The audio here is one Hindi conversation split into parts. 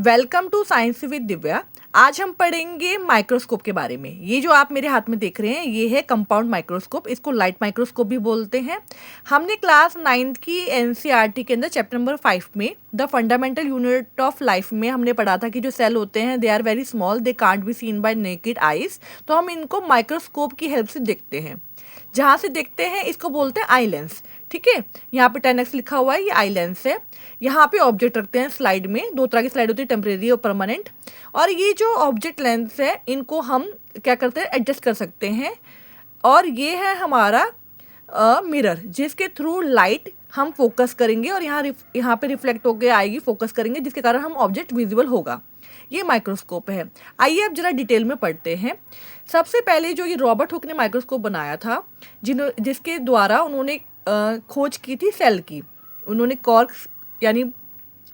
Welcome to science with Divya. आज हम पढ़ेंगे माइक्रोस्कोप के बारे में। ये जो आप मेरे हाथ में देख रहे हैं ये है कंपाउंड माइक्रोस्कोप, इसको लाइट माइक्रोस्कोप भी बोलते हैं। हमने क्लास 9th की एनसीईआरटी के अंदर चैप्टर नंबर 5 में the fundamental unit of life में हमने पढ़ा था कि जो सेल होते हैं they are very small, they can't be seen by naked eyes. तो हम इनको माइक्रोस्कोप की हेल्प से देखते हैं। जहाँ से देखते हैं इसको बोलते हैं आई लेंस। ठीक है, यहाँ पे 10x लिखा हुआ है, ये आई लेंस है। यहाँ पे ऑब्जेक्ट रखते हैं स्लाइड में, दो तरह की स्लाइड होती है, टेम्परेरी और परमानेंट। और ये जो ऑब्जेक्ट लेंस है इनको हम क्या करते हैं, एडजस्ट कर सकते हैं। और ये है हमारा मिरर जिसके थ्रू लाइट हम फोकस करेंगे और यहाँ पे रिफ्लेक्ट होकर आएगी, फोकस करेंगे, जिसके कारण हम ऑब्जेक्ट विजिबल होगा। ये माइक्रोस्कोप है। आइए अब जरा डिटेल में पढ़ते हैं। सबसे पहले जो ये रॉबर्ट हुक ने माइक्रोस्कोप बनाया था, जिसके द्वारा उन्होंने खोज की थी सेल की। उन्होंने कॉर्क यानी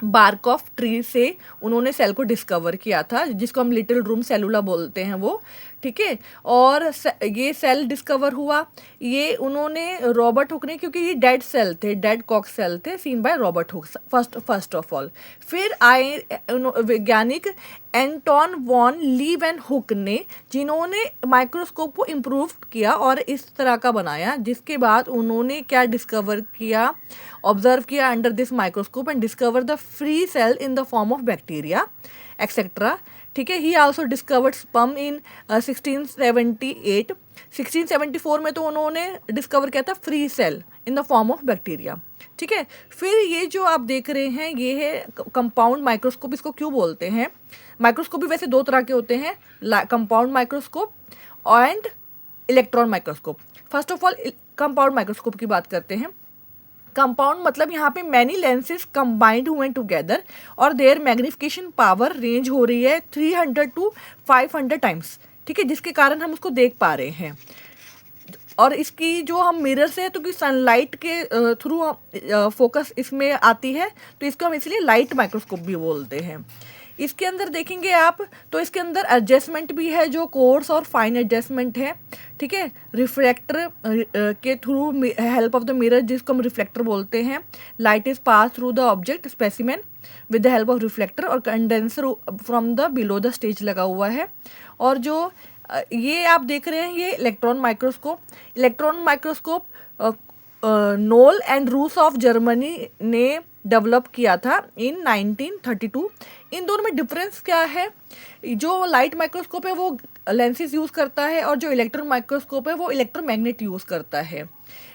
बार्क ऑफ ट्री से उन्होंने सेल को डिस्कवर किया था, जिसको हम लिटिल रूम सेलुला बोलते हैं वो। ठीक है, और ये सेल डिस्कवर हुआ ये उन्होंने रॉबर्ट हुक ने, क्योंकि ये डेड सेल थे, डेड कॉक सेल थे, seen by Robert Hooke first of all. फिर आए वैज्ञानिक एंटोन वॉन लीवेनहुक ने, जिन्होंने माइक्रोस्कोप को इम्प्रूव किया और इस तरह का बनाया, जिसके बाद उन्होंने क्या डिस्कवर किया, ऑब्जर्व किया under this microscope and discover the free cell in the form of bacteria etcetera. ठीक है, he also discovered sperm in 1678। 1674 में तो उन्होंने डिस्कवर किया था free cell in the form of bacteria. ठीक है, फिर ये जो आप देख रहे हैं ये है कंपाउंड माइक्रोस्कोप। इसको क्यों बोलते हैं? माइक्रोस्कोप भी वैसे दो तरह के होते हैं, compound microscope and electron microscope. First of all compound microscope की बात करते हैं। कंपाउंड मतलब यहाँ पे मैनी लेंसेज कंबाइंड हुए टुगेदर और देयर मैग्निफिकेशन पावर रेंज हो रही है 300 to 500 टाइम्स। ठीक है, जिसके कारण हम उसको देख पा रहे हैं। और इसकी जो हम मिरर से, तो कि सनलाइट के थ्रू फोकस इसमें आती है, तो इसको हम इसलिए लाइट माइक्रोस्कोप भी बोलते हैं। इसके अंदर देखेंगे आप तो इसके अंदर एडजस्टमेंट भी है, जो कोर्स और फाइन एडजस्टमेंट है। ठीक है, रिफ्लेक्टर के through help of the mirror, जिसको हम रिफ्लेक्टर बोलते हैं, light is pass through the object specimen with the help of reflector, और condenser from the below the stage लगा हुआ है। और जो ये आप देख रहे हैं ये electron microscope. Electron microscope Knoll and Ruska of Germany ने डेवलप किया था इन 1932। इन दोनों में डिफरेंस क्या है? जो लाइट माइक्रोस्कोप है वो लेंसेज यूज़ करता है और जो इलेक्ट्रॉन माइक्रोस्कोप है वो इलेक्ट्रोमैग्नेट यूज़ करता है।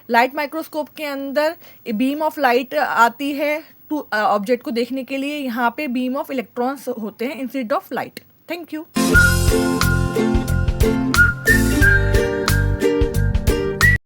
लाइट माइक्रोस्कोप के अंदर बीम ऑफ लाइट आती है टू ऑब्जेक्ट को देखने के लिए, यहाँ पे बीम ऑफ इलेक्ट्रॉन्स होते हैं instead of light. Thank you.